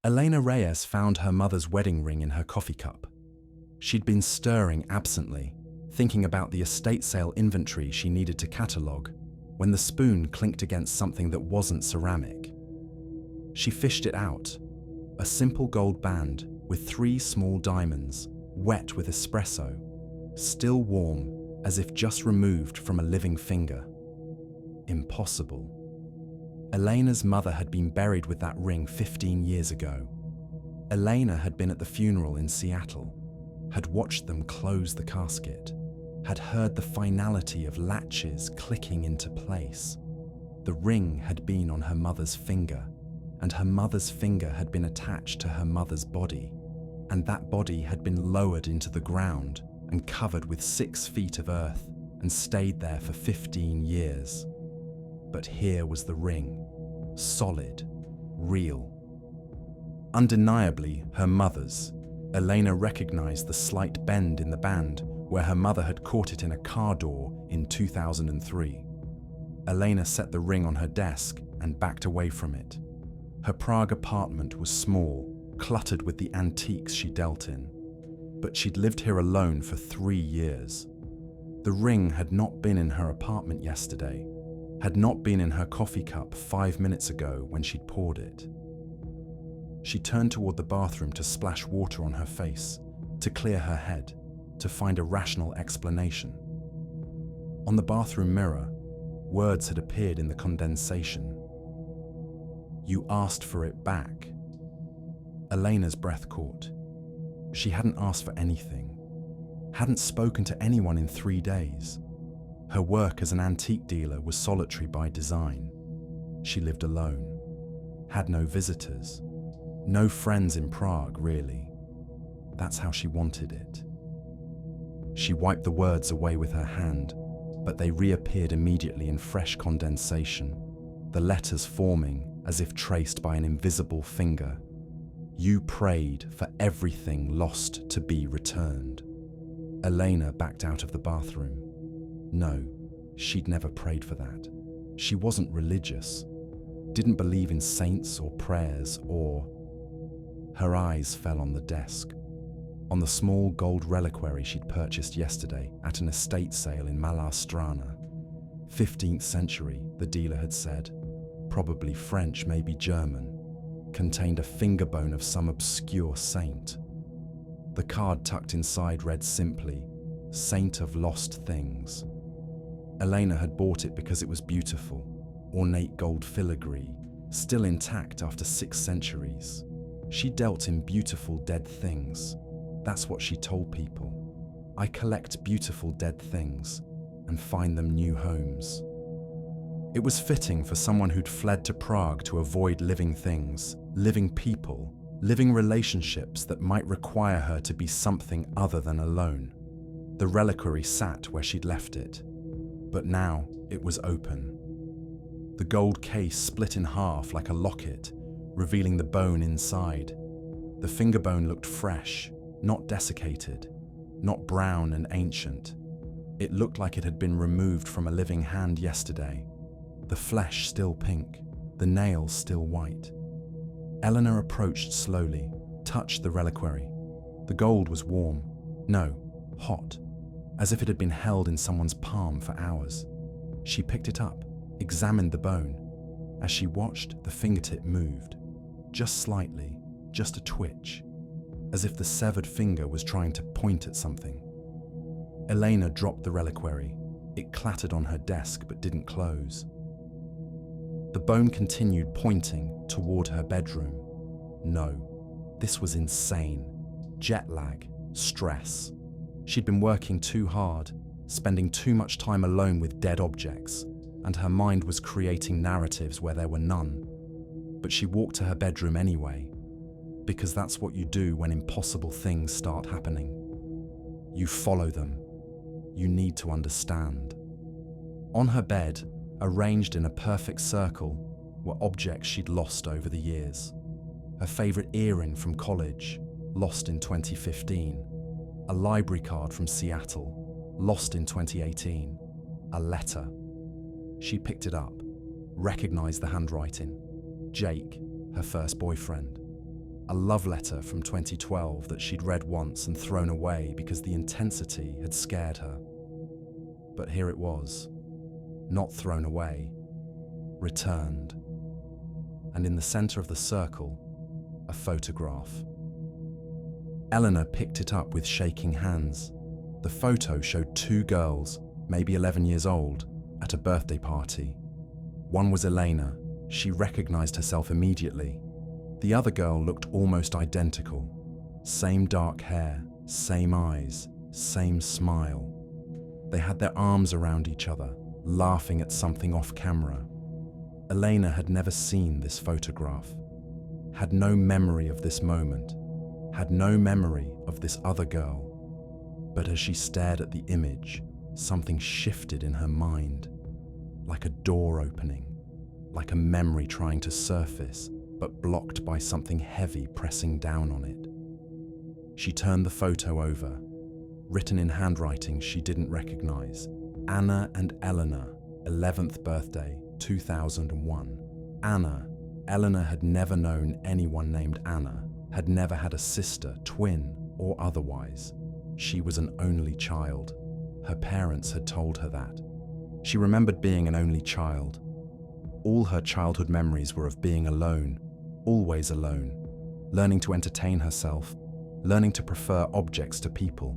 Elena Reyes found her mother's wedding ring in her coffee cup. She'd been stirring absently, thinking about the estate sale inventory she needed to catalogue, when the spoon clinked against something that wasn't ceramic. She fished it out, a simple gold band with 3 small diamonds, wet with espresso, still warm as if just removed from a living finger. Impossible. Elena's mother had been buried with that ring 15 years ago. Elena had been at the funeral in Seattle, had watched them close the casket, had heard the finality of latches clicking into place. The ring had been on her mother's finger, and her mother's finger had been attached to her mother's body, and that body had been lowered into the ground and covered with 6 feet of earth and stayed there for 15 years. But here was the ring, solid, real. Undeniably her mother's. Elena recognized the slight bend in the band where her mother had caught it in a car door in 2003. Elena set the ring on her desk and backed away from it. Her Prague apartment was small, cluttered with the antiques she dealt in. But she'd lived here alone for 3 years. The ring had not been in her apartment yesterday, had not been in her coffee cup 5 minutes ago when she'd poured it. She turned toward the bathroom to splash water on her face, to clear her head, to find a rational explanation. On the bathroom mirror, words had appeared in the condensation. "You asked for it back." Elena's breath caught. She hadn't asked for anything, hadn't spoken to anyone in 3 days. Her work as an antique dealer was solitary by design. She lived alone, had no visitors, no friends in Prague, really. That's how she wanted it. She wiped the words away with her hand, but they reappeared immediately in fresh condensation, the letters forming as if traced by an invisible finger. "You prayed for everything lost to be returned." Elena backed out of the bathroom. No, she'd never prayed for that. She wasn't religious, didn't believe in saints or prayers or... Her eyes fell on the desk, on the small gold reliquary she'd purchased yesterday at an estate sale in Malá Strana. 15th century, the dealer had said, probably French, maybe German, contained a finger bone of some obscure saint. The card tucked inside read simply, "Saint of Lost Things." Elena had bought it because it was beautiful, ornate gold filigree, still intact after 6 centuries. She dealt in beautiful dead things. That's what she told people. "I collect beautiful dead things and find them new homes." It was fitting for someone who'd fled to Prague to avoid living things, living people, living relationships that might require her to be something other than alone. The reliquary sat where she'd left it, but now it was open. The gold case split in half like a locket, revealing the bone inside. The finger bone looked fresh, not desiccated, not brown and ancient. It looked like it had been removed from a living hand yesterday. The flesh still pink, the nails still white. Elena approached slowly, touched the reliquary. The gold was warm, no, hot, as if it had been held in someone's palm for hours. She picked it up, examined the bone. As she watched, the fingertip moved. Just slightly, just a twitch, as if the severed finger was trying to point at something. Elena dropped the reliquary. It clattered on her desk but didn't close. The bone continued pointing toward her bedroom. No, this was insane. Jet lag, stress. She'd been working too hard, spending too much time alone with dead objects, and her mind was creating narratives where there were none. But she walked to her bedroom anyway, because that's what you do when impossible things start happening. You follow them. You need to understand. On her bed, arranged in a perfect circle, were objects she'd lost over the years. Her favorite earring from college, lost in 2015. A library card from Seattle, lost in 2018. A letter. She picked it up, recognized the handwriting. Jake, her first boyfriend. a love letter from 2012 that she'd read once and thrown away because the intensity had scared her. But here it was, not thrown away, returned. And in the center of the circle, a photograph. Elena picked it up with shaking hands. The photo showed two girls, maybe 11 years old, at a birthday party. One was Elena. She recognized herself immediately. The other girl looked almost identical. Same dark hair, same eyes, same smile. They had their arms around each other, laughing at something off camera. Elena had never seen this photograph, had no memory of this moment, had no memory of this other girl. But as she stared at the image, something shifted in her mind, like a door opening, like a memory trying to surface, but blocked by something heavy pressing down on it. She turned the photo over, written in handwriting she didn't recognize. Anna and Elena, 11th birthday, 2001. Anna. Elena had never known anyone named Anna, had never had a sister, twin, or otherwise. She was an only child. Her parents had told her that. She remembered being an only child. All her childhood memories were of being alone, always alone, learning to entertain herself, learning to prefer objects to people.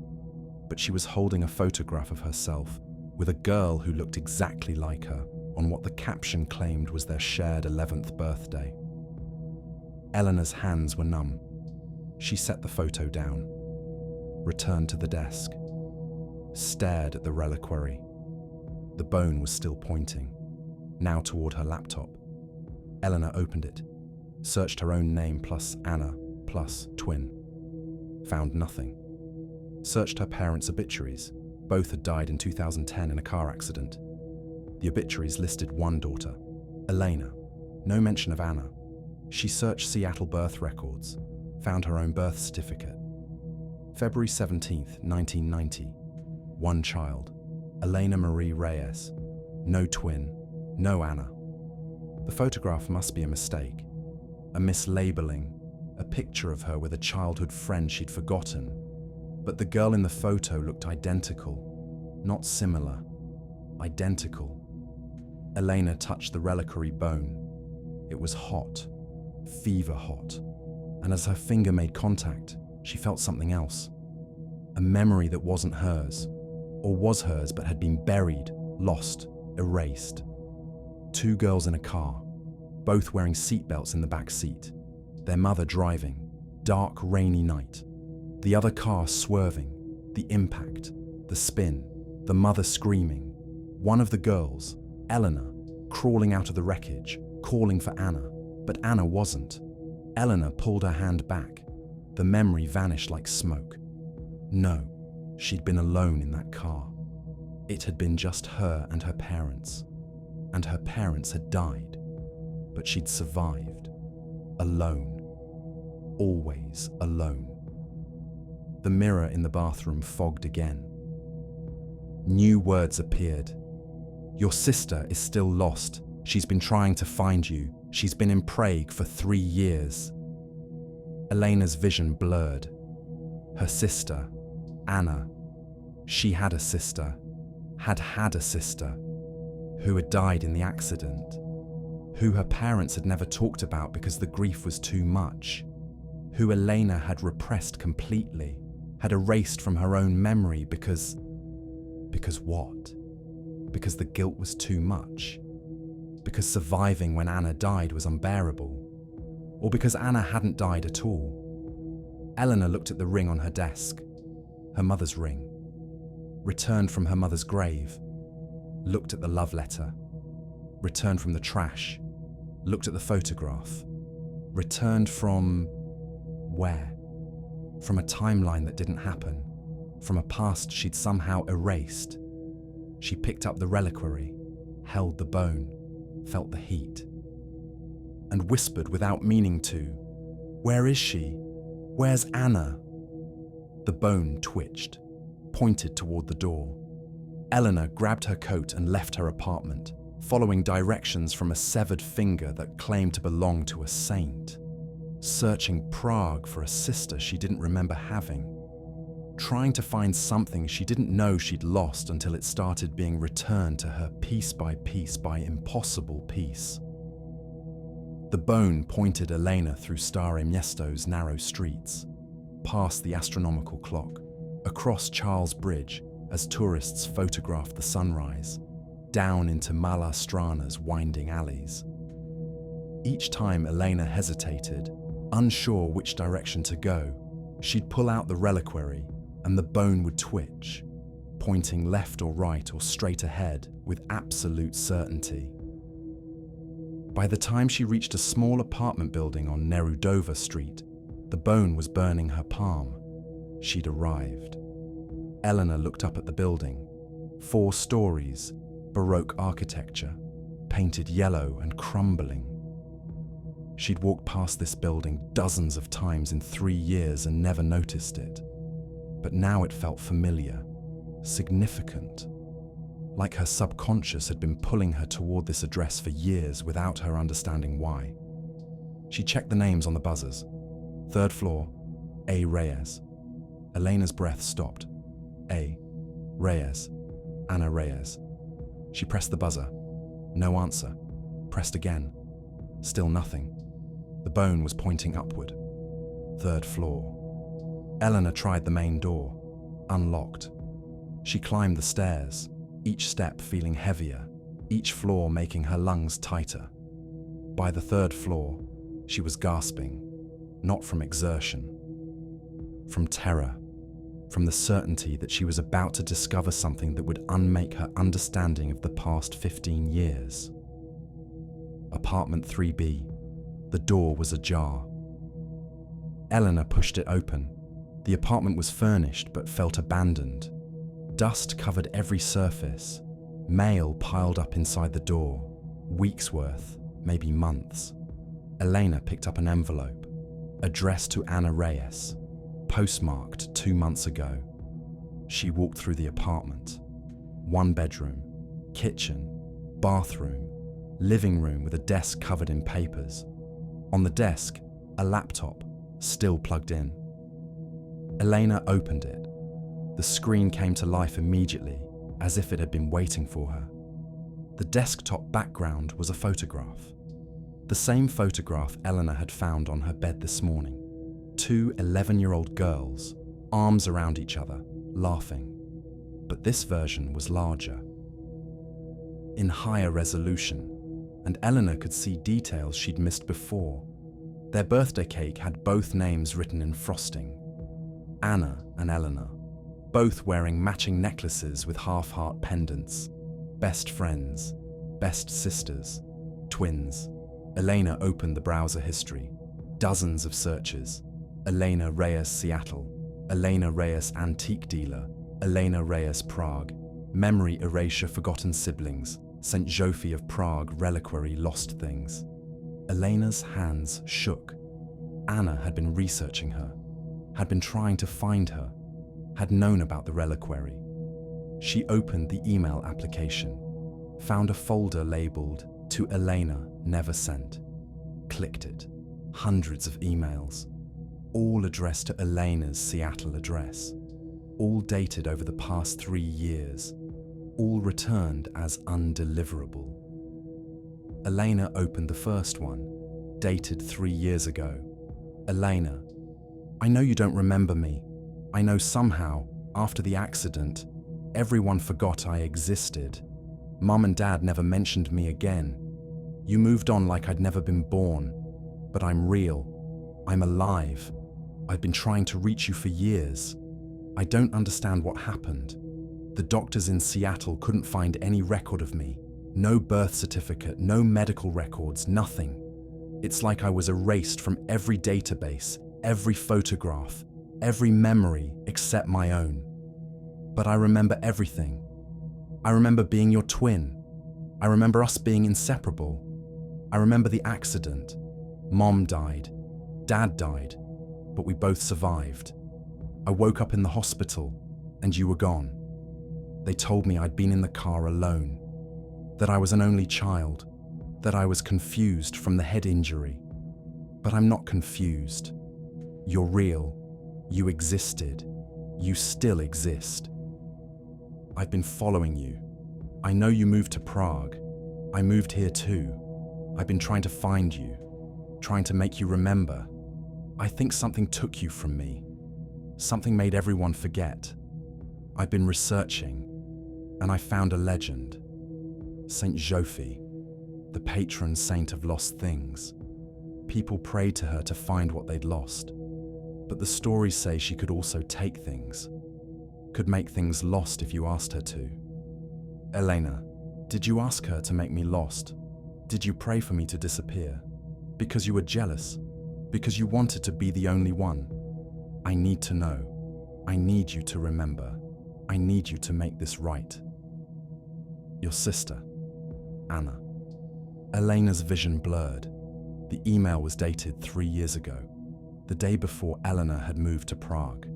But she was holding a photograph of herself with a girl who looked exactly like her on what the caption claimed was their shared 11th birthday. Elena's hands were numb. She set the photo down, returned to the desk, stared at the reliquary. The bone was still pointing, now toward her laptop. Elena opened it, searched her own name plus Anna plus twin. Found nothing. Searched her parents' obituaries. Both had died in 2010 in a car accident. The obituaries listed one daughter, Elena. No mention of Anna. She searched Seattle birth records, found her own birth certificate. February 17th, 1990. One child, Elena Marie Reyes. No twin, no Anna. The photograph must be a mistake, a mislabeling, a picture of her with a childhood friend she'd forgotten. But the girl in the photo looked identical, not similar, identical. Elena touched the reliquary bone. It was hot, fever hot, and as her finger made contact, she felt something else. A memory that wasn't hers, or was hers but had been buried, lost, erased. Two girls in a car, both wearing seatbelts in the back seat. Their mother driving, dark, rainy night. The other car swerving, the impact, the spin, the mother screaming. One of the girls, Elena, crawling out of the wreckage, calling for Anna, but Anna wasn't. Elena pulled her hand back. The memory vanished like smoke. No, she'd been alone in that car. It had been just her and her parents. And her parents had died. But she'd survived. Alone. Always alone. The mirror in the bathroom fogged again. New words appeared. Your sister is still lost. She's been trying to find you. She's been in Prague for 3 years. Elena's vision blurred. Her sister, Anna. She had a sister, had had a sister, who had died in the accident, who her parents had never talked about because the grief was too much, who Elena had repressed completely, had erased from her own memory because what? Because the guilt was too much? Because surviving when Anna died was unbearable? Or because Anna hadn't died at all? Elena looked at the ring on her desk, her mother's ring, returned from her mother's grave, looked at the love letter, returned from the trash, looked at the photograph, returned from where? From a timeline that didn't happen, from a past she'd somehow erased. She picked up the reliquary, held the bone, felt the heat, and whispered without meaning to, "Where is she? Where's Anna?" The bone twitched, pointed toward the door. Elena grabbed her coat and left her apartment, following directions from a severed finger that claimed to belong to a saint. searching Prague for a sister she didn't remember having, trying to find something she didn't know she'd lost until it started being returned to her piece by impossible piece. The bone pointed Elena through Stare Miesto's narrow streets, past the astronomical clock, across Charles Bridge as tourists photographed the sunrise, down into Mala Strana's winding alleys. Each time Elena hesitated, unsure which direction to go, she'd pull out the reliquary and the bone would twitch, pointing left or right or straight ahead with absolute certainty. By the time she reached a small apartment building on Nerudova Street, the bone was burning her palm. She'd arrived. Elena looked up at the building. 4 stories, Baroque architecture, painted yellow and crumbling. She'd walked past this building dozens of times in 3 years and never noticed it. But now it felt familiar, significant, like her subconscious had been pulling her toward this address for years without her understanding why. She checked the names on the buzzers. 3rd floor, A. Reyes. Elena's breath stopped. A. Reyes. Anna Reyes. She pressed the buzzer. No answer. Pressed again. Still nothing. The bone was pointing upward. 3rd floor. Elena tried the main door. Unlocked. She climbed the stairs, each step feeling heavier, each floor making her lungs tighter. By the 3rd floor, she was gasping, not from exertion, from terror, from the certainty that she was about to discover something that would unmake her understanding of the past 15 years. Apartment 3B. The door was ajar. Elena pushed it open. The apartment was furnished but felt abandoned. Dust covered every surface. Mail piled up inside the door. Weeks worth, maybe months. Elena picked up an envelope, addressed to Anna Reyes, postmarked 2 months ago. She walked through the apartment. 1 bedroom, kitchen, bathroom, living room with a desk covered in papers. On the desk, a laptop, still plugged in. Elena opened it. The screen came to life immediately, as if it had been waiting for her. The desktop background was a photograph. The same photograph Elena had found on her bed this morning. 2 11-year-old girls, arms around each other, laughing. But this version was larger, in higher resolution, and Elena could see details she'd missed before. Their birthday cake had both names written in frosting. Anna and Elena, both wearing matching necklaces with half-heart pendants. Best friends, best sisters, twins. Elena opened the browser history. Dozens of searches. Elena Reyes Seattle, Elena Reyes Antique Dealer, Elena Reyes Prague, Memory Erasure Forgotten Siblings, Saint Žofie of Prague Reliquary Lost Things. Elena's hands shook. Anna had been researching her, had been trying to find her, had known about the reliquary. She opened the email application, found a folder labeled "To Elena, Never Sent." Clicked it. Hundreds of emails, all addressed to Elena's Seattle address, all dated over the past 3 years, all returned as undeliverable. Elena opened the first one, dated 3 years ago. Elena, I know you don't remember me. I know somehow, after the accident, everyone forgot I existed. Mum and Dad never mentioned me again. You moved on like I'd never been born. But I'm real. I'm alive. I've been trying to reach you for years. I don't understand what happened. The doctors in Seattle couldn't find any record of me. No birth certificate, no medical records, nothing. It's like I was erased from every database, every photograph, every memory except my own. But I remember everything. I remember being your twin. I remember us being inseparable. I remember the accident. Mom died. Dad died. But we both survived. I woke up in the hospital and you were gone. They told me I'd been in the car alone, that I was an only child, that I was confused from the head injury. But I'm not confused. You're real. You existed. You still exist. I've been following you. I know you moved to Prague. I moved here too. I've been trying to find you, trying to make you remember. I think something took you from me. Something made everyone forget. I've been researching, and I found a legend. Saint Žofie, the patron saint of lost things. People prayed to her to find what they'd lost. But the stories say she could also take things, could make things lost if you asked her to. Elena, did you ask her to make me lost? Did you pray for me to disappear? Because you were jealous? Because you wanted to be the only one? I need to know. I need you to remember. I need you to make this right. Your sister, Anna. Elena's vision blurred. The email was dated 3 years ago, the day before Elena had moved to Prague.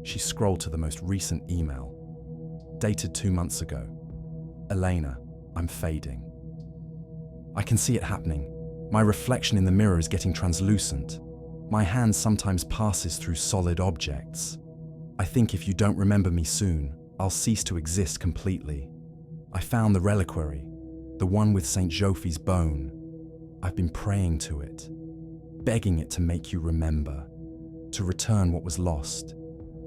She scrolled to the most recent email, dated 2 months ago. Elena, I'm fading. I can see it happening. My reflection in the mirror is getting translucent. My hand sometimes passes through solid objects. I think if you don't remember me soon, I'll cease to exist completely. I found the reliquary, the one with Saint Žofie's bone. I've been praying to it, begging it to make you remember, to return what was lost.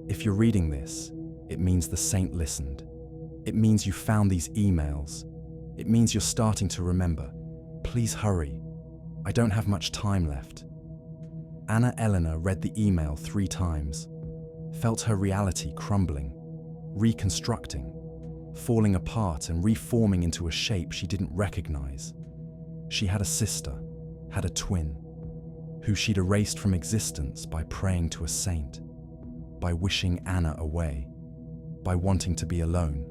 If you're reading this, it means the saint listened. It means you found these emails. It means you're starting to remember. Please hurry. I don't have much time left. Anna Elena read the email 3 times, felt her reality crumbling, reconstructing, falling apart and reforming into a shape she didn't recognize. She had a sister, had a twin, who she'd erased from existence by praying to a saint, by wishing Anna away, by wanting to be alone.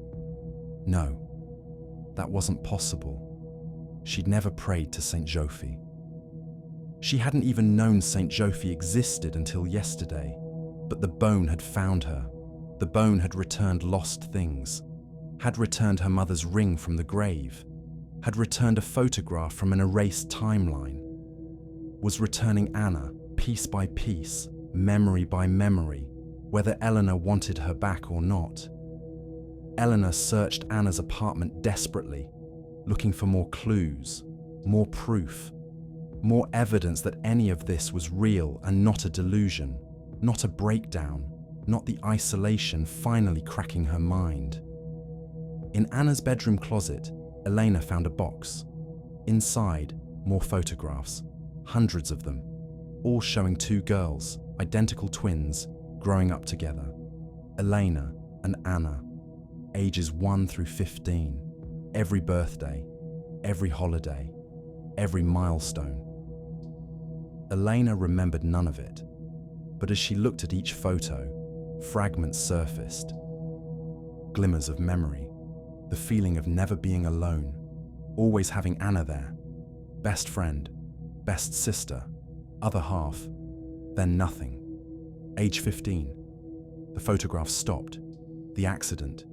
No, that wasn't possible. She'd never prayed to Saint Žofie. She hadn't even known Saint Žofie existed until yesterday, but the bone had found her. The bone had returned lost things, had returned her mother's ring from the grave, had returned a photograph from an erased timeline, was returning Anna piece by piece, memory by memory, whether Elena wanted her back or not. Elena searched Anna's apartment desperately, looking for more clues, more proof, more evidence that any of this was real and not a delusion, not a breakdown, not the isolation finally cracking her mind. In Anna's bedroom closet, Elena found a box. Inside, more photographs, hundreds of them, all showing 2 girls, identical twins, growing up together. Elena and Anna, ages 1 through 15, every birthday, every holiday, every milestone. Elena remembered none of it, but as she looked at each photo, fragments surfaced. Glimmers of memory, the feeling of never being alone, always having Anna there, best friend, best sister, other half, then nothing. Age 15, the photograph stopped, the accident.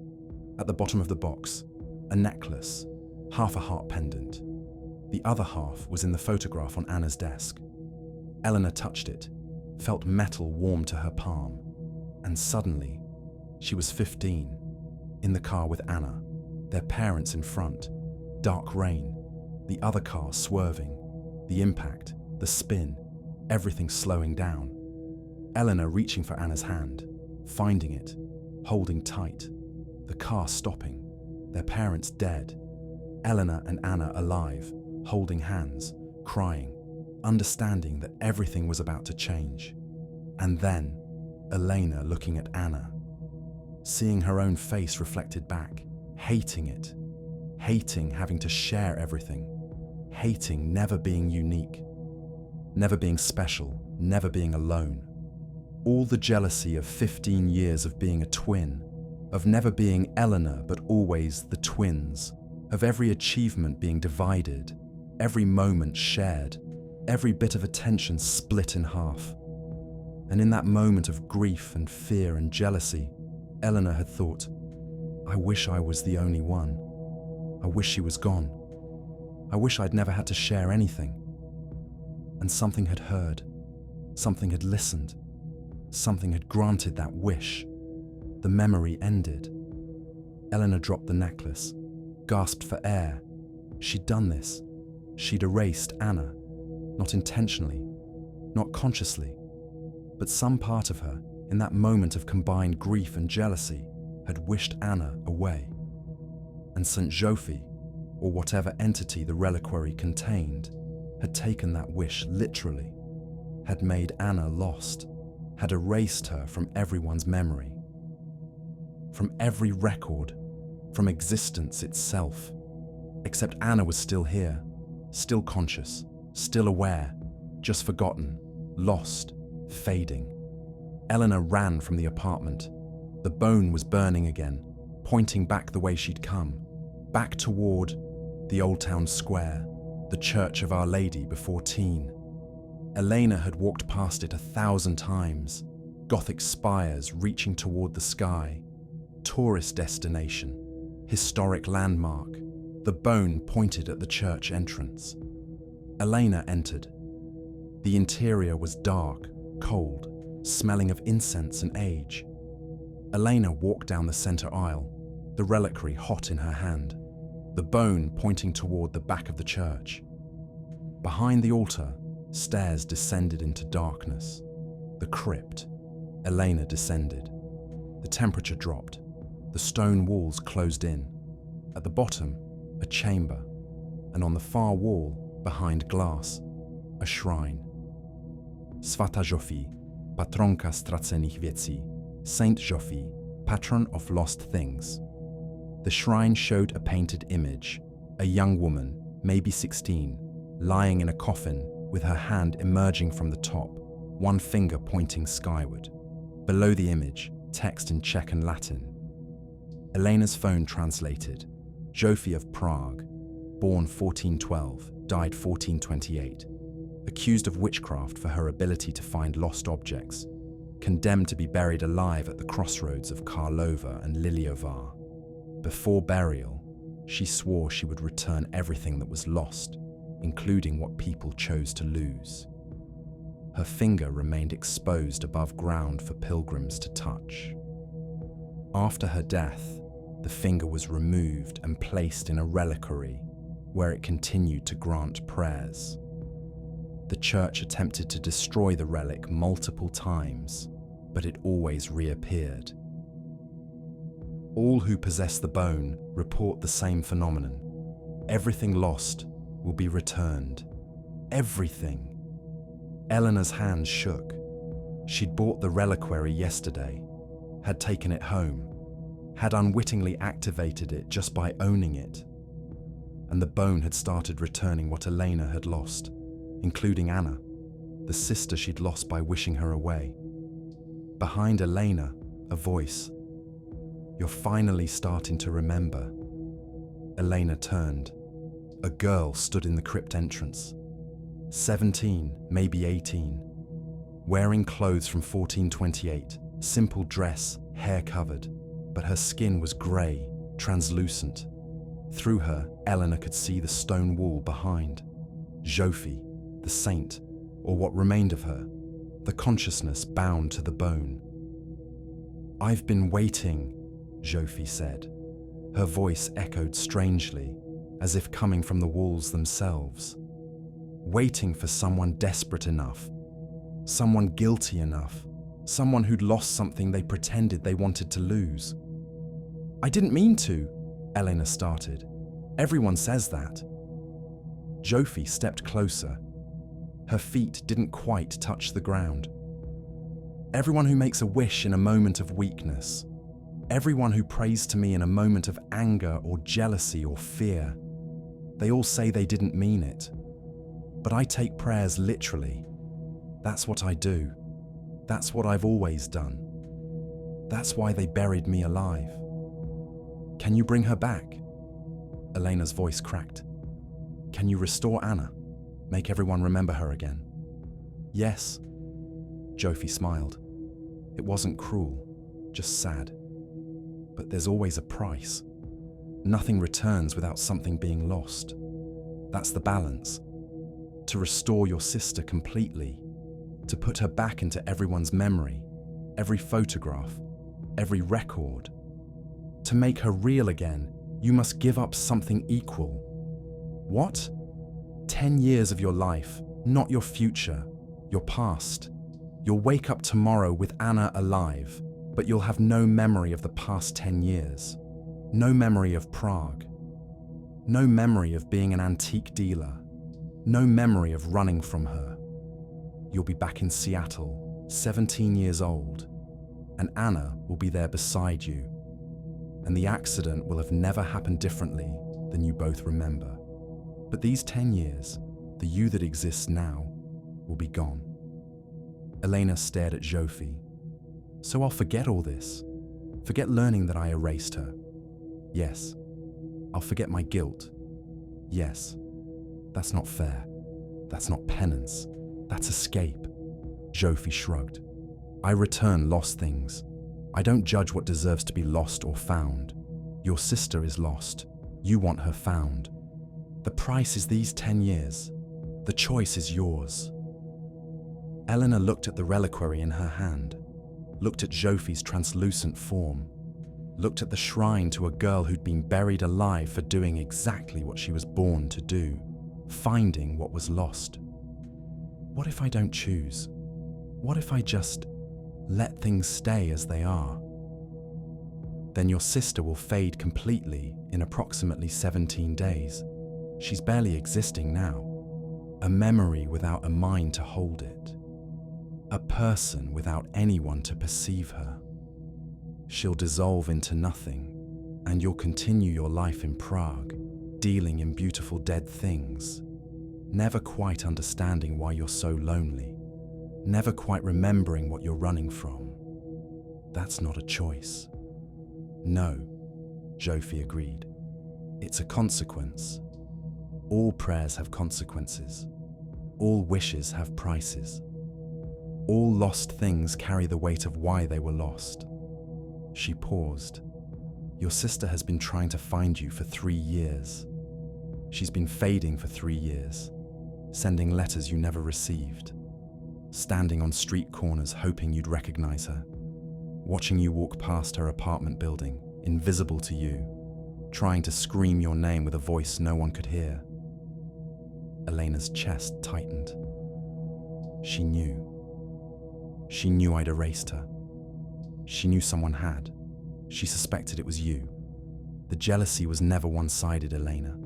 At the bottom of the box, a necklace, half a heart pendant. The other half was in the photograph on Anna's desk. Elena touched it, felt metal warm to her palm, and suddenly, she was 15, in the car with Anna, their parents in front, dark rain, the other car swerving, the impact, the spin, everything slowing down. Elena reaching for Anna's hand, finding it, holding tight, the car stopping, their parents dead, Elena and Anna alive, holding hands, crying, understanding that everything was about to change. And then, Elena looking at Anna, seeing her own face reflected back, hating it, hating having to share everything, hating never being unique, never being special, never being alone. All the jealousy of 15 years of being a twin, of never being Elena but always the twins, of every achievement being divided, every moment shared, every bit of attention split in half. And in that moment of grief and fear and jealousy, Elena had thought, I wish I was the only one. I wish she was gone. I wish I'd never had to share anything. And something had heard, something had listened, something had granted that wish. The memory ended. Elena dropped the necklace, gasped for air. She'd done this. She'd erased Anna, not intentionally, not consciously, but some part of her, in that moment of combined grief and jealousy, had wished Anna away. And Saint Žofie, or whatever entity the reliquary contained, had taken that wish literally, had made Anna lost, had erased her from everyone's memory, from every record, from existence itself. Except Anna was still here, still conscious, still aware, just forgotten, lost, fading. Elena ran from the apartment. The bone was burning again, pointing back the way she'd come, back toward the Old Town Square, the Church of Our Lady before teen. Elena had walked past it 1,000 times, Gothic spires reaching toward the sky, tourist destination, historic landmark. The bone pointed at the church entrance. Elena entered. The interior was dark, cold, smelling of incense and age. Elena walked down the center aisle, the reliquary hot in her hand, the bone pointing toward the back of the church. Behind the altar, stairs descended into darkness. The crypt. Elena descended. The temperature dropped. The stone walls closed in. At the bottom, a chamber, and on the far wall, behind glass, a shrine. Saint Žofie, patronka stracených věcí, Saint Žofie, patron of lost things. The shrine showed a painted image, a young woman, maybe 16, lying in a coffin with her hand emerging from the top, one finger pointing skyward. Below the image, text in Czech and Latin. Elena's phone translated, Žofie of Prague, born 1412, died 1428, accused of witchcraft for her ability to find lost objects, condemned to be buried alive at the crossroads of Karlova and Liliovar. Before burial, she swore she would return everything that was lost, including what people chose to lose. Her finger remained exposed above ground for pilgrims to touch. After her death, the finger was removed and placed in a reliquary, where it continued to grant prayers. The church attempted to destroy the relic multiple times, but it always reappeared. All who possess the bone report the same phenomenon. Everything lost will be returned. Everything. Elena's hands shook. She'd bought the reliquary yesterday, had taken it home, had unwittingly activated it just by owning it. And the bone had started returning what Elena had lost, including Anna, the sister she'd lost by wishing her away. Behind Elena, a voice. You're finally starting to remember. Elena turned. A girl stood in the crypt entrance. 17, maybe 18. Wearing clothes from 1428, simple dress, hair covered, but her skin was grey, translucent. Through her, Elena could see the stone wall behind. Žofie, the saint, or what remained of her, the consciousness bound to the bone. I've been waiting, Žofie said. Her voice echoed strangely, as if coming from the walls themselves. Waiting for someone desperate enough, someone guilty enough, someone who'd lost something they pretended they wanted to lose. I didn't mean to, Elena started. Everyone says that. Žofie stepped closer. Her feet didn't quite touch the ground. Everyone who makes a wish in a moment of weakness, everyone who prays to me in a moment of anger or jealousy or fear, they all say they didn't mean it. But I take prayers literally. That's what I do. That's what I've always done. That's why they buried me alive. Can you bring her back? Elena's voice cracked. Can you restore Anna? Make everyone remember her again? Yes. Žofie smiled. It wasn't cruel, just sad. But there's always a price. Nothing returns without something being lost. That's the balance. to restore your sister completely, to put her back into everyone's memory, every photograph, every record. To make her real again, you must give up something equal. What? 10 years of your life, not your future, your past. You'll wake up tomorrow with Anna alive, but you'll have no memory of the past 10 years. No memory of Prague. No memory of being an antique dealer. No memory of running from her. You'll be back in Seattle, 17 years old, and Anna will be there beside you. And the accident will have never happened differently than you both remember. But these 10 years, the you that exists now, will be gone. Elena stared at Žofie. So I'll forget all this. Forget learning that I erased her. Yes. I'll forget my guilt. Yes. That's not fair. That's not penance. That's escape. Žofie shrugged. I return lost things. I don't judge what deserves to be lost or found. Your sister is lost. You want her found. The price is these 10 years. The choice is yours. Elena looked at the reliquary in her hand, looked at Žofie's translucent form, looked at the shrine to a girl who'd been buried alive for doing exactly what she was born to do, finding what was lost. What if I don't choose? What if I just let things stay as they are? Then your sister will fade completely in approximately 17 days. She's barely existing now. A memory without a mind to hold it. A person without anyone to perceive her. She'll dissolve into nothing, and you'll continue your life in Prague, dealing in beautiful dead things, never quite understanding why you're so lonely, never quite remembering what you're running from. That's not a choice. No, Žofie agreed. It's a consequence. All prayers have consequences. All wishes have prices. All lost things carry the weight of why they were lost. She paused. Your sister has been trying to find you for 3 years. She's been fading for 3 years, sending letters you never received, standing on street corners hoping you'd recognize her, watching you walk past her apartment building, invisible to you, trying to scream your name with a voice no one could hear. Elena's chest tightened. She knew. She knew I'd erased her. She knew someone had. She suspected it was you. The jealousy was never one-sided, Elena.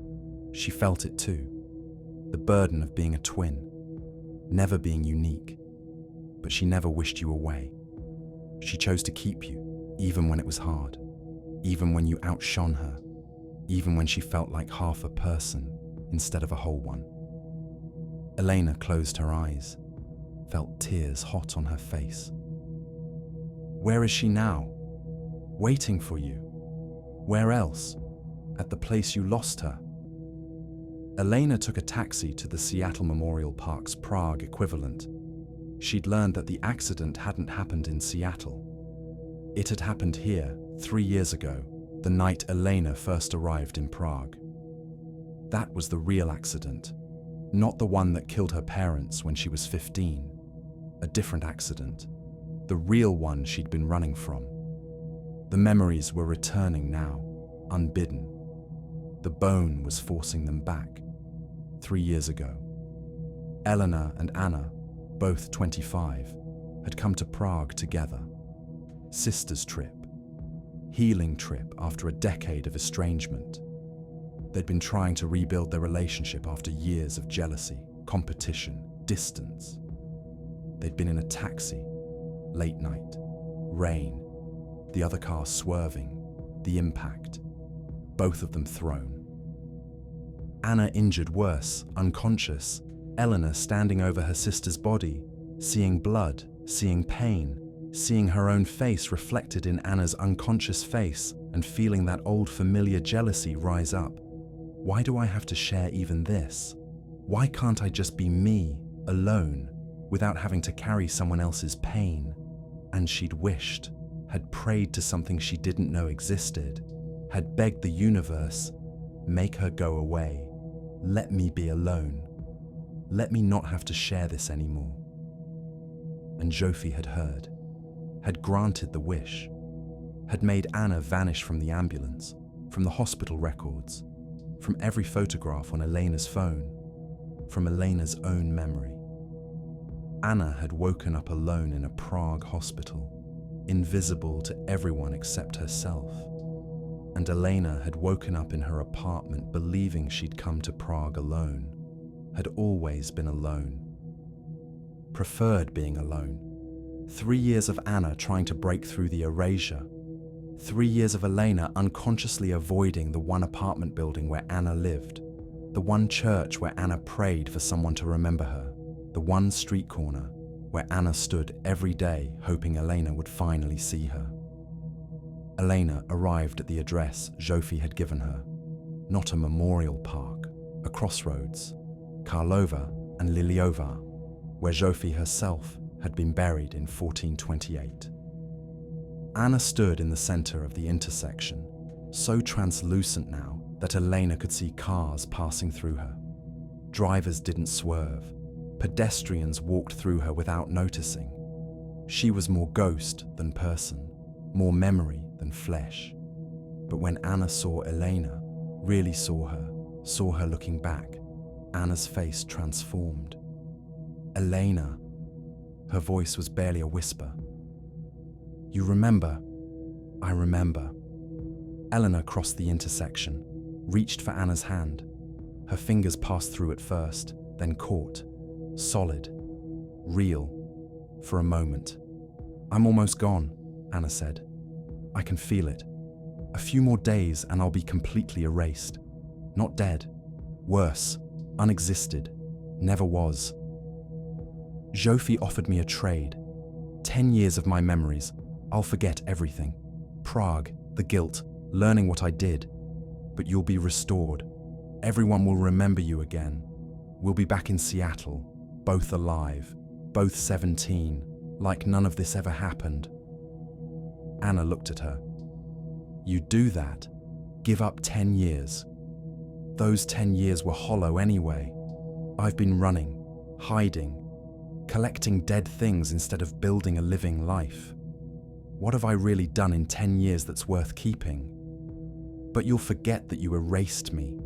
She felt it too. The burden of being a twin, never being unique. But she never wished you away. She chose to keep you, even when it was hard, even when you outshone her, even when she felt like half a person instead of a whole one. Elena closed her eyes, felt tears hot on her face. Where is she now? Waiting for you. Where else? At the place you lost her. Elena took a taxi to the Seattle Memorial Park's Prague equivalent. She'd learned that the accident hadn't happened in Seattle. It had happened here 3 years ago, the night Elena first arrived in Prague. That was the real accident, not the one that killed her parents when she was 15. A different accident, the real one she'd been running from. The memories were returning now, unbidden. The bone was forcing them back, 3 years ago. Elena and Anna, both 25, had come to Prague together. Sisters' trip. Healing trip after a decade of estrangement. They'd been trying to rebuild their relationship after years of jealousy, competition, distance. They'd been in a taxi, late night, rain, the other car swerving, the impact, both of them thrown. Anna injured worse, unconscious, Elena standing over her sister's body, seeing blood, seeing pain, seeing her own face reflected in Anna's unconscious face and feeling that old familiar jealousy rise up. Why do I have to share even this? Why can't I just be me, alone, without having to carry someone else's pain? And she'd wished, had prayed to something she didn't know existed, had begged the universe, make her go away, let me be alone. Let me not have to share this anymore. And Žofie had heard, had granted the wish, had made Anna vanish from the ambulance, from the hospital records, from every photograph on Elena's phone, from Elena's own memory. Anna had woken up alone in a Prague hospital, invisible to everyone except herself. And Elena had woken up in her apartment believing she'd come to Prague alone, had always been alone. Preferred being alone. 3 years of Anna trying to break through the erasure. 3 years of Elena unconsciously avoiding the one apartment building where Anna lived, the one church where Anna prayed for someone to remember her, the one street corner where Anna stood every day hoping Elena would finally see her. Elena arrived at the address Žofie had given her, not a memorial park, a crossroads, Karlova and Liliova, where Žofie herself had been buried in 1428. Anna stood in the center of the intersection, so translucent now that Elena could see cars passing through her. Drivers didn't swerve. Pedestrians walked through her without noticing. She was more ghost than person, more memory than flesh. But when Anna saw Elena, really saw her looking back, Anna's face transformed. Elena. Her voice was barely a whisper. You remember? I remember. Elena crossed the intersection, reached for Anna's hand. Her fingers passed through at first, then caught. Solid. Real. For a moment. I'm almost gone, Anna said. I can feel it. A few more days and I'll be completely erased. Not dead. Worse. Unexisted. Never was. Žofie offered me a trade. 10 years of my memories. I'll forget everything. Prague, the guilt, learning what I did. But you'll be restored. Everyone will remember you again. We'll be back in Seattle, both alive, both 17, like none of this ever happened. Anna looked at her. You do that? Give up 10 years. Those 10 years were hollow anyway. I've been running, hiding, collecting dead things instead of building a living life. What have I really done in 10 years that's worth keeping? But you'll forget that you erased me.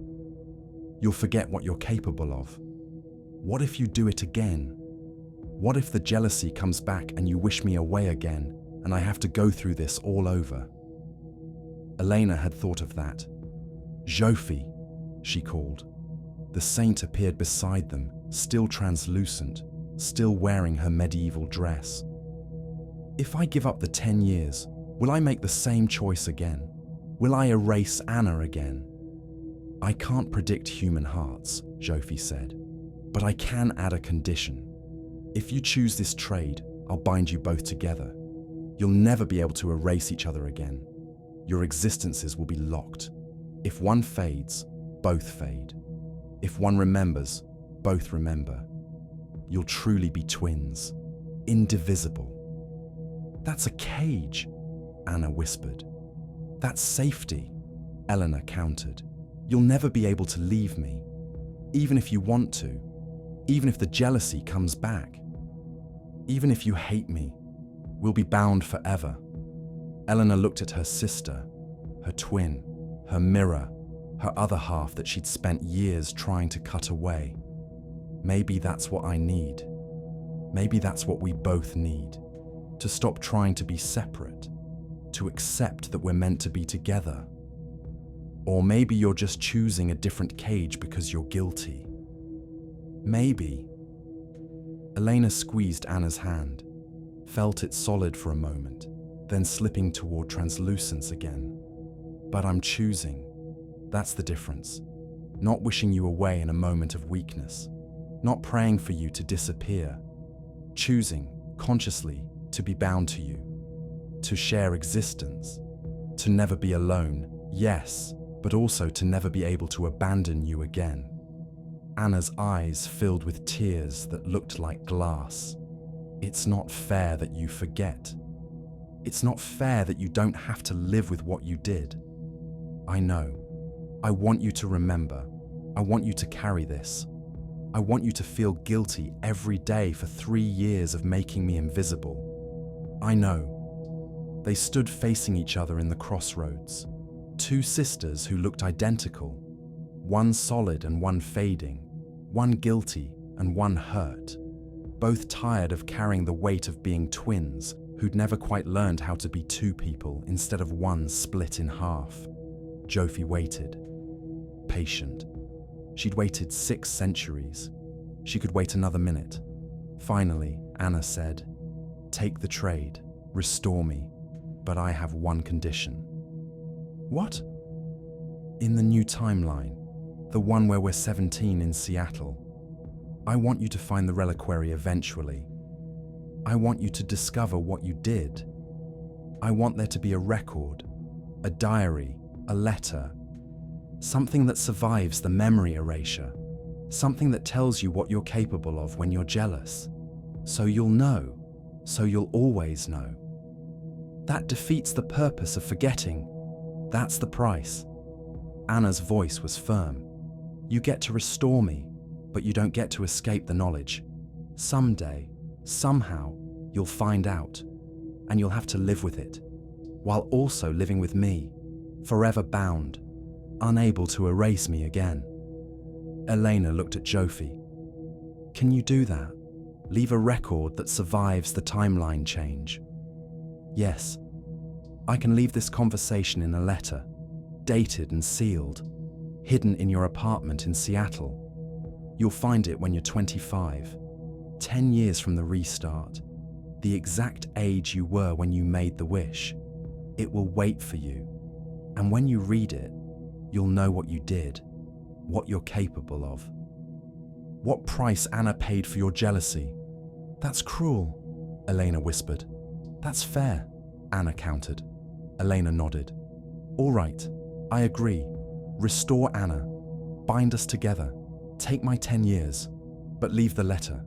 You'll forget what you're capable of. What if you do it again? What if the jealousy comes back and you wish me away again, and I have to go through this all over? Elena had thought of that. Žofie, she called. The saint appeared beside them, still translucent, still wearing her medieval dress. If I give up the 10 years, will I make the same choice again? Will I erase Anna again? I can't predict human hearts, Žofie said, but I can add a condition. If you choose this trade, I'll bind you both together. You'll never be able to erase each other again. Your existences will be locked. If one fades, both fade. If one remembers, both remember. You'll truly be twins, indivisible. That's a cage, Anna whispered. That's safety, Elena countered. You'll never be able to leave me, even if you want to, even if the jealousy comes back, even if you hate me, we'll be bound forever. Elena looked at her sister, her twin, her mirror, her other half that she'd spent years trying to cut away. Maybe that's what I need. Maybe that's what we both need. To stop trying to be separate, to accept that we're meant to be together. Or maybe you're just choosing a different cage because you're guilty. Maybe. Elena squeezed Anna's hand, felt it solid for a moment, then slipping toward translucence again. But I'm choosing. That's the difference. Not wishing you away in a moment of weakness. Not praying for you to disappear. Choosing, consciously, to be bound to you. To share existence. To never be alone, yes, but also to never be able to abandon you again. Anna's eyes filled with tears that looked like glass. It's not fair that you forget. It's not fair that you don't have to live with what you did. I know. I want you to remember. I want you to carry this. I want you to feel guilty every day for 3 years of making me invisible. I know. They stood facing each other in the crossroads. Two sisters who looked identical. One solid and one fading. One guilty and one hurt. Both tired of carrying the weight of being twins who'd never quite learned how to be two people instead of one split in half. Žofie waited. Patient. She'd waited 6 centuries. She could wait another minute. Finally, Anna said, "Take the trade, restore me, but I have one condition." What? In the new timeline, the one where we're 17 in Seattle, I want you to find the reliquary eventually. I want you to discover what you did. I want there to be a record, a diary, a letter, something that survives the memory erasure, something that tells you what you're capable of when you're jealous. So you'll know, so you'll always know. That defeats the purpose of forgetting. That's the price. Anna's voice was firm. You get to restore me, but you don't get to escape the knowledge. Someday, somehow, you'll find out, and you'll have to live with it, while also living with me, forever bound, unable to erase me again. Elena looked at Žofie. Can you do that? Leave a record that survives the timeline change? Yes. I can leave this conversation in a letter, dated and sealed, hidden in your apartment in Seattle. You'll find it when you're 25, 10 years from the restart, the exact age you were when you made the wish. It will wait for you, and when you read it, you'll know what you did, what you're capable of. What price Anna paid for your jealousy? That's cruel, Elena whispered. That's fair, Anna countered. Elena nodded. All right, I agree. Restore Anna. Bind us together. Take my 10 years, but leave the letter.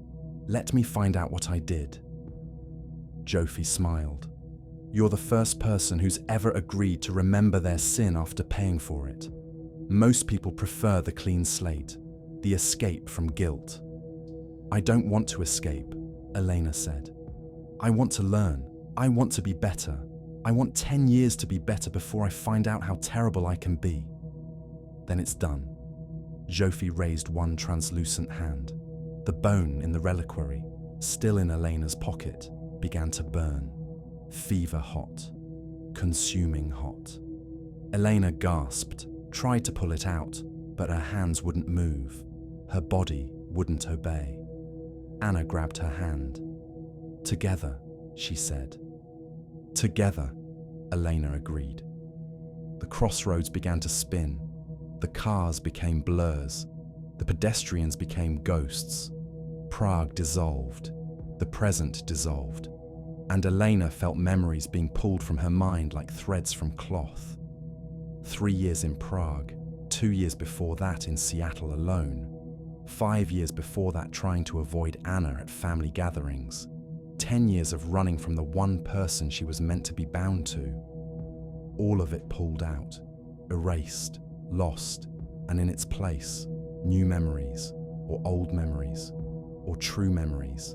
Let me find out what I did. Žofie smiled. You're the first person who's ever agreed to remember their sin after paying for it. Most people prefer the clean slate, the escape from guilt. I don't want to escape, Elena said. I want to learn. I want to be better. I want 10 years to be better before I find out how terrible I can be. Then it's done. Žofie raised one translucent hand. The bone in the reliquary, still in Elena's pocket, began to burn. Fever hot. Consuming hot. Elena gasped, tried to pull it out, but her hands wouldn't move. Her body wouldn't obey. Anna grabbed her hand. Together, she said. Together, Elena agreed. The crossroads began to spin. The cars became blurs. The pedestrians became ghosts. Prague dissolved. The present dissolved. And Elena felt memories being pulled from her mind like threads from cloth. 3 years in Prague, 2 years before that in Seattle alone, 5 years before that trying to avoid Anna at family gatherings, 10 years of running from the one person she was meant to be bound to. All of it pulled out, erased, lost, and in its place, new memories, or old memories, or true memories.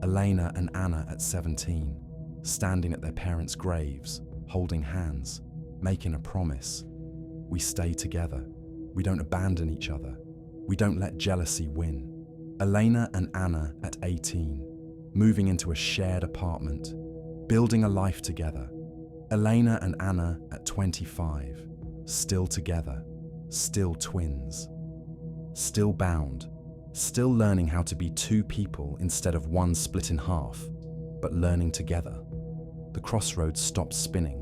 Elena and Anna at 17, standing at their parents' graves, holding hands, making a promise. We stay together. We don't abandon each other. We don't let jealousy win. Elena and Anna at 18, moving into a shared apartment, building a life together. Elena and Anna at 25, still together, still twins, still bound, still learning how to be two people instead of one split in half, but learning together. The crossroads stopped spinning.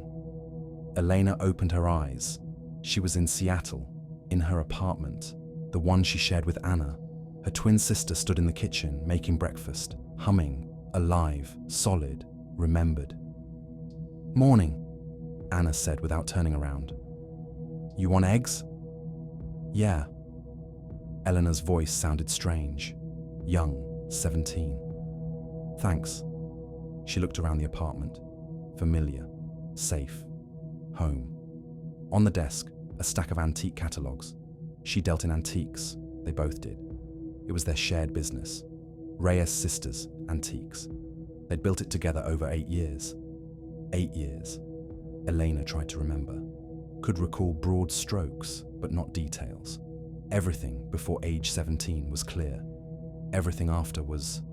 Elena opened her eyes. She was in Seattle, in her apartment, the one she shared with Anna. Her twin sister stood in the kitchen, making breakfast, humming, alive, solid, remembered. Morning, Anna said without turning around. You want eggs? Yeah. Elena's voice sounded strange, young, 17. Thanks. She looked around the apartment. Familiar, safe, home. On the desk, a stack of antique catalogues. She dealt in antiques, they both did. It was their shared business. Reyes sisters, antiques. They'd built it together over 8 years. 8 years. Elena tried to remember. Could recall broad strokes, but not details. Everything before age 17 was clear. Everything after was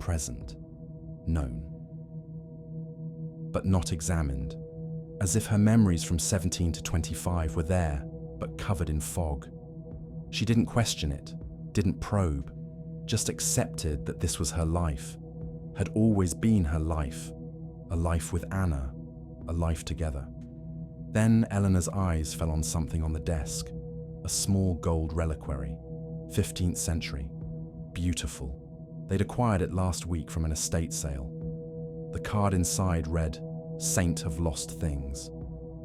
present, known. But not examined, as if her memories from 17 to 25 were there, but covered in fog. She didn't question it, didn't probe, just accepted that this was her life, had always been her life, a life with Anna, a life together. Then Eleanor's eyes fell on something on the desk, a small gold reliquary, 15th century, beautiful. They'd acquired it last week from an estate sale. The card inside read, "Saint of Lost Things."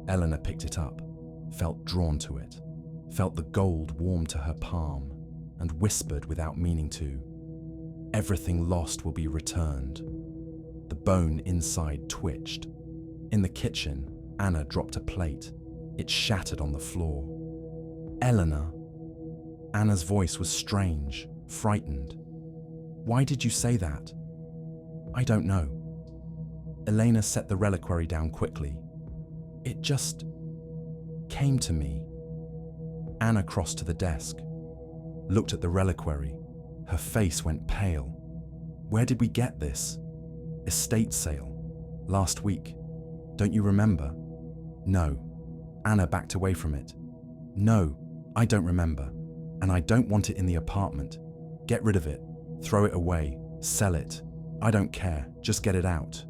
Eleanor picked it up, felt drawn to it, felt the gold warm to her palm, and whispered without meaning to, "Everything lost will be returned." The bone inside twitched. In the kitchen, Anna dropped a plate. It shattered on the floor. "Eleanor." Anna's voice was strange, frightened. "Why did you say that?" "I don't know." Elena set the reliquary down quickly. "It just came to me." Anna crossed to the desk, looked at the reliquary. Her face went pale. "Where did we get this?" "Estate sale. Last week. Don't you remember?" "No." Anna backed away from it. "No, I don't remember. And I don't want it in the apartment. Get rid of it. Throw it away. Sell it. I don't care. Just get it out."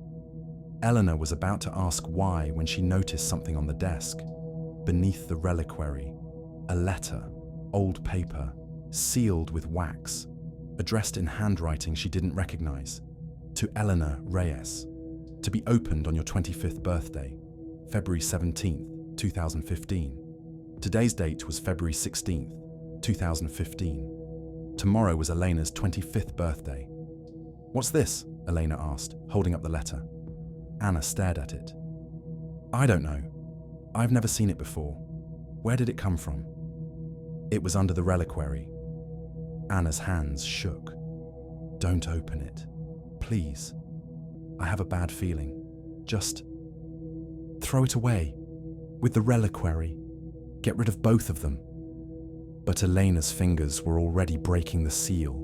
Eleanor was about to ask why when she noticed something on the desk. Beneath the reliquary, a letter, old paper, sealed with wax, addressed in handwriting she didn't recognize. To Elena Reyes. To be opened on your 25th birthday, February 17th, 2015. Today's date was February 16th, 2015. Tomorrow was Elena's 25th birthday. "What's this?" Elena asked, holding up the letter. Anna stared at it. "I don't know. I've never seen it before. Where did it come from?" "It was under the reliquary." Anna's hands shook. "Don't open it. Please. I have a bad feeling. Just throw it away. With the reliquary. Get rid of both of them." But Elena's fingers were already breaking the seal.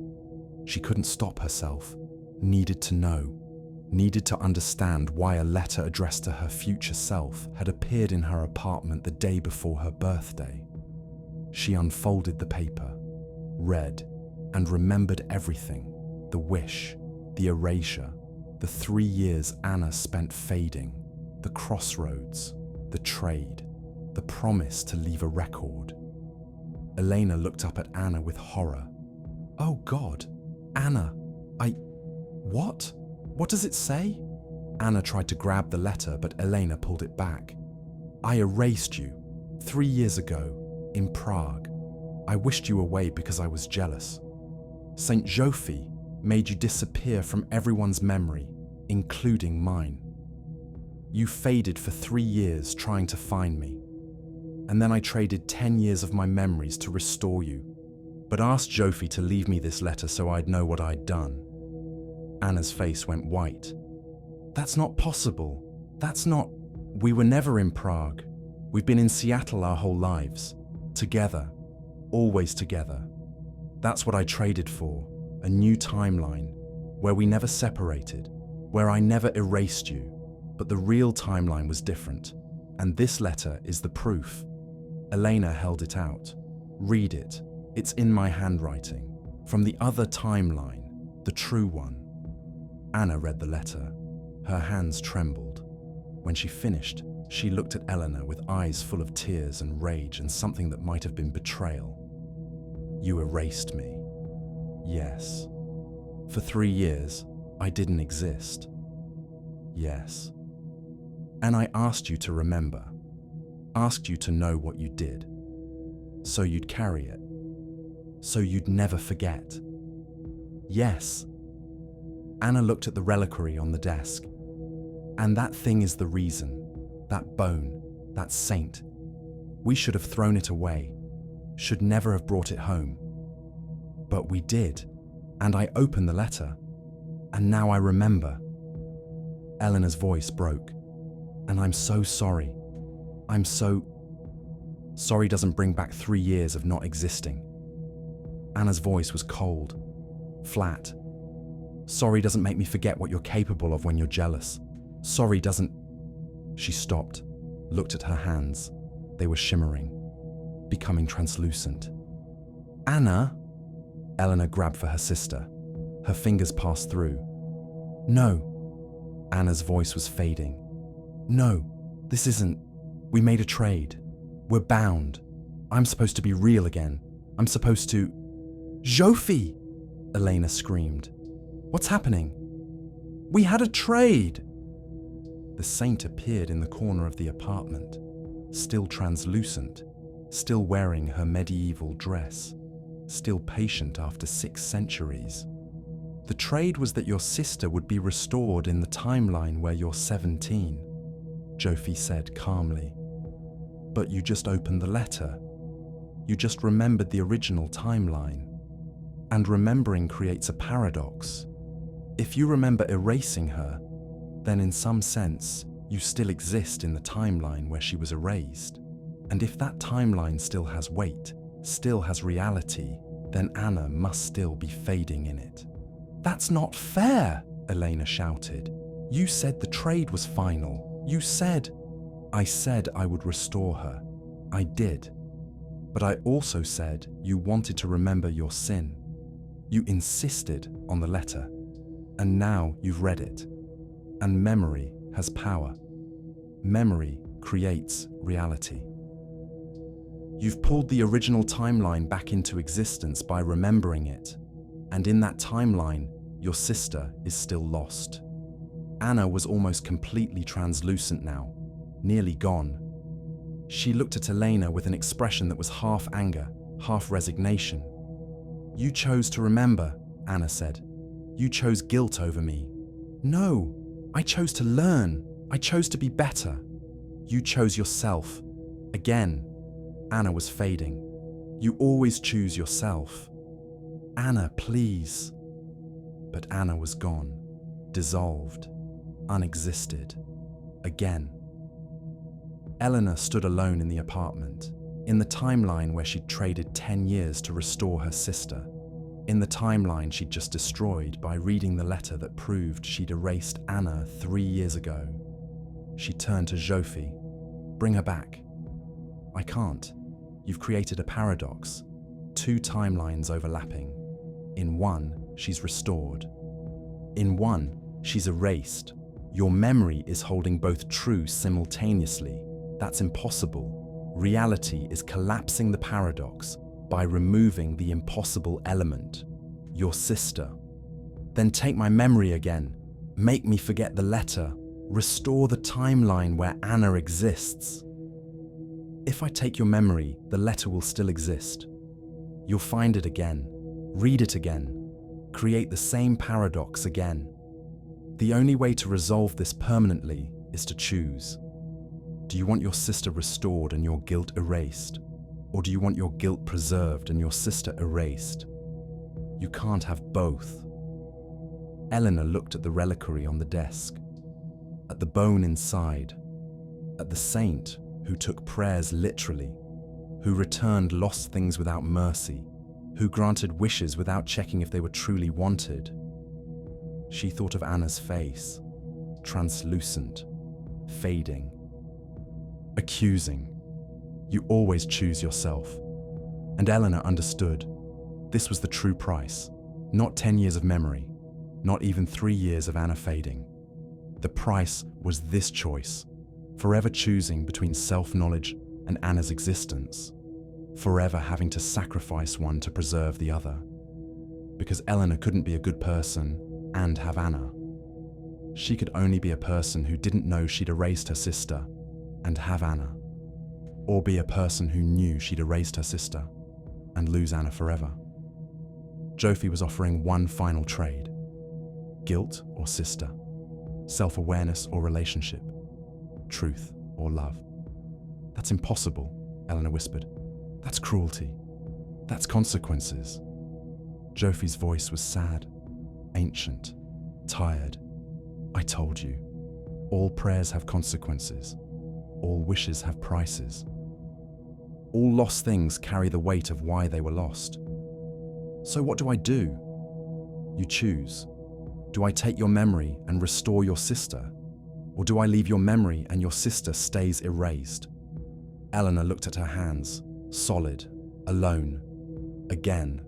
She couldn't stop herself. Needed to know. Needed to understand why a letter addressed to her future self had appeared in her apartment the day before her birthday. She unfolded the paper, read, and remembered everything. The wish, the erasure, the 3 years Anna spent fading, the crossroads, the trade, the promise to leave a record. Elena looked up at Anna with horror. "Oh God, Anna, What? What does it say?" Anna tried to grab the letter, but Elena pulled it back. "I erased you 3 years ago in Prague. I wished you away because I was jealous. Saint Žofie made you disappear from everyone's memory, including mine. You faded for 3 years trying to find me. And then I traded 10 years of my memories to restore you, but asked Žofie to leave me this letter so I'd know what I'd done." Anna's face went white. "That's not possible. That's not... We were never in Prague. We've been in Seattle our whole lives. Together. Always together. That's what I traded for. A new timeline, where we never separated, where I never erased you. But the real timeline was different, and this letter is the proof." Elena held it out. "Read it. It's in my handwriting. From the other timeline, the true one." Anna read the letter. Her hands trembled. When she finished, she looked at Eleanor with eyes full of tears and rage and something that might have been betrayal. "You erased me. Yes. For 3 years, I didn't exist. Yes. And I asked you to remember. Asked you to know what you did. So you'd carry it. So you'd never forget. Yes." Anna looked at the reliquary on the desk. "And that thing is the reason. That bone, that saint. We should have thrown it away. Should never have brought it home. But we did, and I opened the letter, and now I remember. Eleanor's voice broke. And I'm so sorry. I'm so... Sorry doesn't bring back 3 years of not existing. Anna's voice was cold, flat. Sorry doesn't make me forget what you're capable of when you're jealous. Sorry doesn't... She stopped, looked at her hands. They were shimmering, becoming translucent. Anna? Eleanor grabbed for her sister. Her fingers passed through. No. Anna's voice was fading. No, this isn't... We made a trade. We're bound. I'm supposed to be real again. I'm supposed to... Žofie! Elena screamed. What's happening? We had a trade! The saint appeared in the corner of the apartment, still translucent, still wearing her medieval dress, still patient after 6 centuries. The trade was that your sister would be restored in the timeline where you're 17, Žofie said calmly. But you just opened the letter. You just remembered the original timeline. And remembering creates a paradox. If you remember erasing her, then in some sense, you still exist in the timeline where she was erased. And if that timeline still has weight, still has reality, then Anna must still be fading in it. That's not fair, Elena shouted. You said the trade was final. You said... I said I would restore her. I did. But I also said you wanted to remember your sin. You insisted on the letter. And now you've read it. And memory has power. Memory creates reality. You've pulled the original timeline back into existence by remembering it. And in that timeline, your sister is still lost. Anna was almost completely translucent now, nearly gone. She looked at Elena with an expression that was half anger, half resignation. You chose to remember, Anna said. You chose guilt over me. No, I chose to learn. I chose to be better. You chose yourself. Again, Anna was fading. You always choose yourself. Anna, please. But Anna was gone, dissolved, unexisted, again. Eleanor stood alone in the apartment, in the timeline where she'd traded 10 years to restore her sister, in the timeline she'd just destroyed by reading the letter that proved she'd erased Anna 3 years ago. She turned to Žofie. Bring her back. I can't. You've created a paradox. 2 timelines overlapping. In one, she's restored. In one, she's erased. Your memory is holding both true simultaneously. That's impossible. Reality is collapsing the paradox by removing the impossible element, your sister. Then take my memory again. Make me forget the letter. Restore the timeline where Anna exists. If I take your memory, the letter will still exist. You'll find it again. Read it again. Create the same paradox again. The only way to resolve this permanently is to choose. Do you want your sister restored and your guilt erased? Or do you want your guilt preserved and your sister erased? You can't have both. Eleanor looked at the reliquary on the desk, at the bone inside, at the saint who took prayers literally, who returned lost things without mercy, who granted wishes without checking if they were truly wanted. She thought of Anna's face, translucent, fading, accusing. You always choose yourself. And Eleanor understood. This was the true price. Not 10 years of memory, not even 3 years of Anna fading. The price was this choice, forever choosing between self-knowledge and Anna's existence, forever having to sacrifice one to preserve the other. Because Eleanor couldn't be a good person and have Anna. She could only be a person who didn't know she'd erased her sister and have Anna, or be a person who knew she'd erased her sister and lose Anna forever. Žofie was offering one final trade: guilt or sister, self-awareness or relationship, truth or love. That's impossible, Eleanor whispered. That's cruelty. That's consequences. Žofie's voice was sad, ancient, tired. I told you, all prayers have consequences. All wishes have prices. All lost things carry the weight of why they were lost. So what do? You choose. Do I take your memory and restore your sister? Or do I leave your memory and your sister stays erased? Elena looked at her hands, solid, alone, again.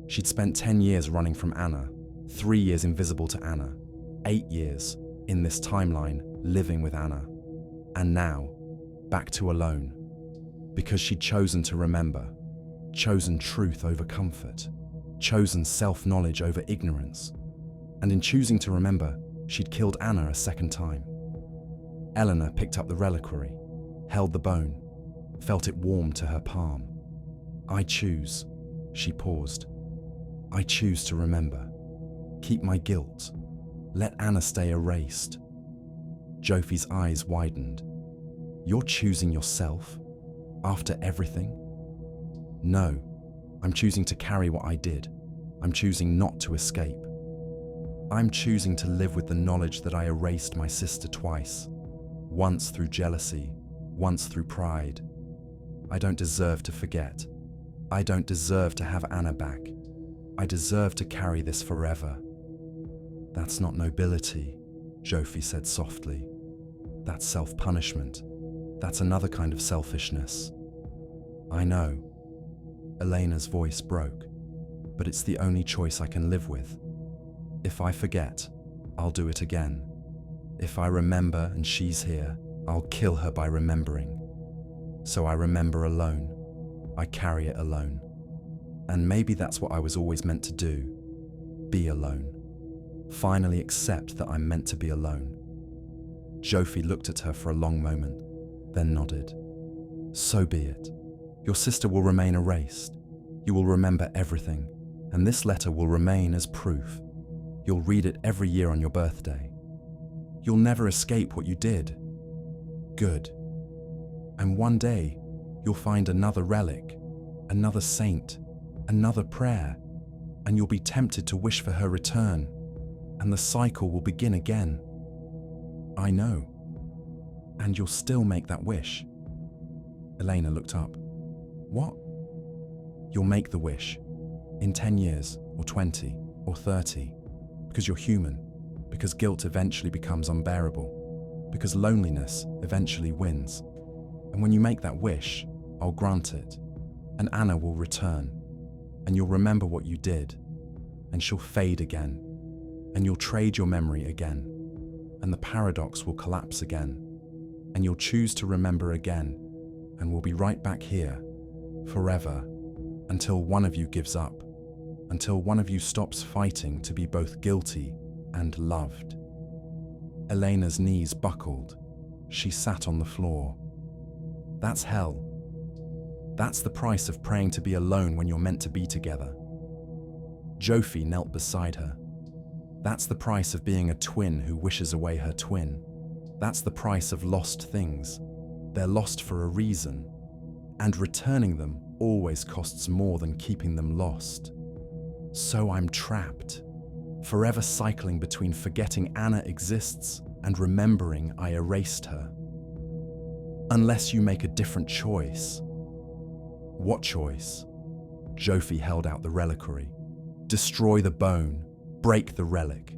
She'd spent 10 years running from Anna, 3 years invisible to Anna, 8 years, in this timeline, living with Anna. And now, back to alone. Because she'd chosen to remember, chosen truth over comfort, chosen self-knowledge over ignorance. And in choosing to remember, she'd killed Anna a second time. Elena picked up the reliquary, held the bone, felt it warm to her palm. I choose, she paused. I choose to remember. Keep my guilt. Let Anna stay erased. Žofie's eyes widened. You're choosing yourself? After everything? No, I'm choosing to carry what I did. I'm choosing not to escape. I'm choosing to live with the knowledge that I erased my sister twice. Once through jealousy, once through pride. I don't deserve to forget. I don't deserve to have Anna back. I deserve to carry this forever. That's not nobility, Žofie said softly. That's self-punishment. That's another kind of selfishness. I know. Elena's voice broke, but it's the only choice I can live with. If I forget, I'll do it again. If I remember and she's here, I'll kill her by remembering. So I remember alone. I carry it alone. And maybe that's what I was always meant to do. Be alone. Finally accept that I'm meant to be alone. Žofie looked at her for a long moment, then nodded. So be it. Your sister will remain erased. You will remember everything, and this letter will remain as proof. You'll read it every year on your birthday. You'll never escape what you did. Good. And one day, you'll find another relic, another saint, another prayer, and you'll be tempted to wish for her return, and the cycle will begin again. I know. And you'll still make that wish. Elena looked up. What? You'll make the wish. In 10 years, or 20, or 30. Because you're human. Because guilt eventually becomes unbearable. Because loneliness eventually wins. And when you make that wish, I'll grant it. And Anna will return. And you'll remember what you did. And she'll fade again. And you'll trade your memory again. And the paradox will collapse again. And you'll choose to remember again. And we'll be right back here. Forever. Until one of you gives up. Until one of you stops fighting to be both guilty and loved. Elena's knees buckled. She sat on the floor. That's hell. That's the price of praying to be alone when you're meant to be together. Žofie knelt beside her. That's the price of being a twin who wishes away her twin. That's the price of lost things. They're lost for a reason. And returning them always costs more than keeping them lost. So I'm trapped, forever cycling between forgetting Anna exists and remembering I erased her. Unless you make a different choice. What choice? Žofie held out the reliquary. Destroy the bone, break the relic.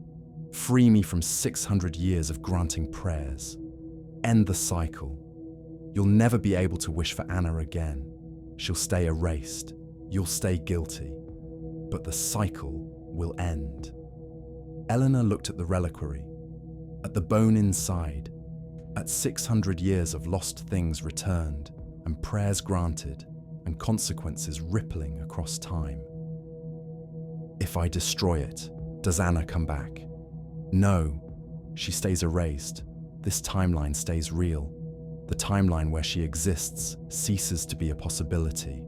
Free me from 600 years of granting prayers. End the cycle. You'll never be able to wish for Anna again. She'll stay erased. You'll stay guilty. But the cycle will end. Elena looked at the reliquary, at the bone inside, at 600 years of lost things returned, and prayers granted, and consequences rippling across time. If I destroy it, does Anna come back? No, she stays erased. This timeline stays real. The timeline where she exists ceases to be a possibility.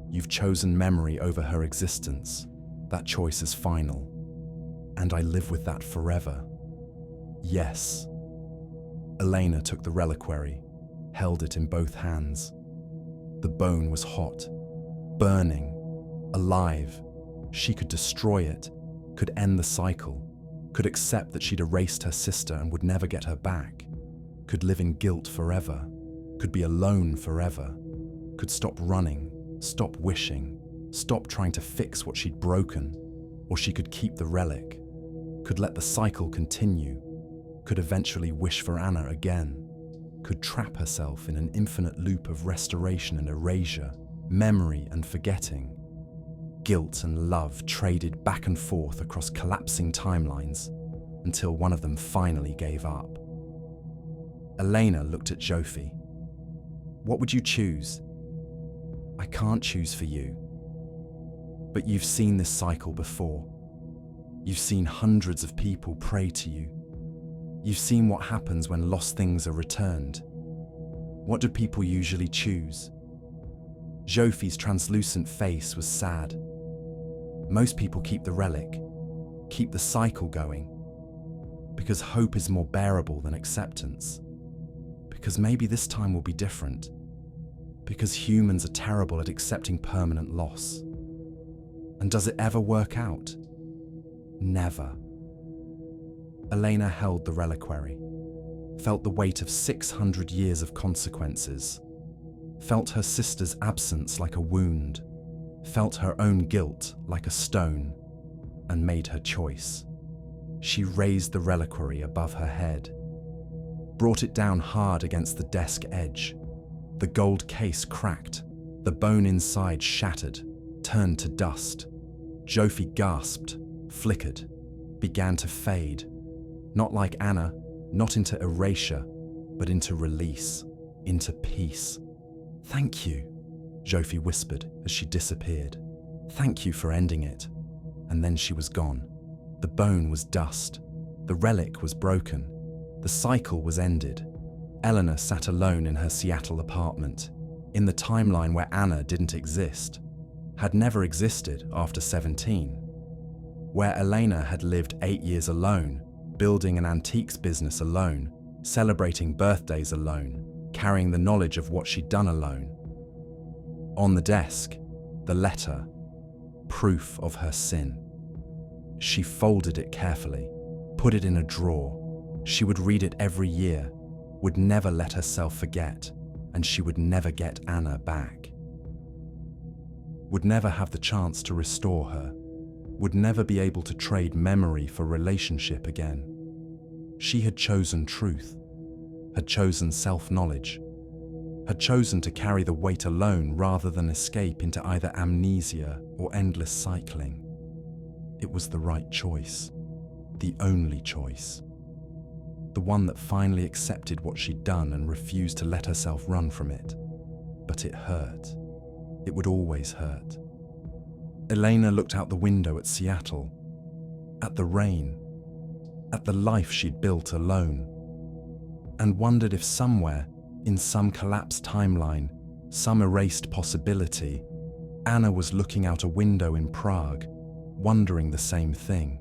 You've chosen memory over her existence. That choice is final. And I live with that forever. Yes. Elena took the reliquary, held it in both hands. The bone was hot, burning, alive, She could destroy it, could end the cycle, could accept that she'd erased her sister and would never get her back, could live in guilt forever, could be alone forever, could stop running, stop wishing, stop trying to fix what she'd broken, or she could keep the relic, could let the cycle continue, could eventually wish for Anna again, could trap herself in an infinite loop of restoration and erasure, memory and forgetting. Guilt and love traded back and forth across collapsing timelines until one of them finally gave up. Elena looked at Žofie. What would you choose? I can't choose for you. But you've seen this cycle before. You've seen hundreds of people pray to you. You've seen what happens when lost things are returned. What do people usually choose? Žofie's translucent face was sad. Most people keep the relic, keep the cycle going, because hope is more bearable than acceptance. Because maybe this time will be different. Because humans are terrible at accepting permanent loss. And does it ever work out? Never. Elena held the reliquary, felt the weight of 600 years of consequences, felt her sister's absence like a wound, felt her own guilt like a stone, and made her choice. She raised the reliquary above her head, brought it down hard against the desk edge. The gold case cracked, the bone inside shattered, turned to dust. Žofie gasped, flickered, began to fade. Not like Anna, not into erasure, but into release, into peace. Thank you, Žofie whispered as she disappeared. Thank you for ending it. And then she was gone. The bone was dust. The relic was broken. The cycle was ended. Elena sat alone in her Seattle apartment, in the timeline where Anna didn't exist, had never existed after 17, where Elena had lived 8 years alone, building an antiques business alone, celebrating birthdays alone, carrying the knowledge of what she'd done alone. On the desk, the letter, proof of her sin. She folded it carefully, put it in a drawer. She would read it every year, would never let herself forget, and she would never get Anna back. Would never have the chance to restore her, would never be able to trade memory for relationship again. She had chosen truth, had chosen self-knowledge, had chosen to carry the weight alone rather than escape into either amnesia or endless cycling. It was the right choice, the only choice. The one that finally accepted what she'd done and refused to let herself run from it. But it hurt. It would always hurt. Elena looked out the window at Seattle, at the rain, at the life she'd built alone, and wondered if somewhere, in some collapsed timeline, some erased possibility, Anna was looking out a window in Prague, wondering the same thing.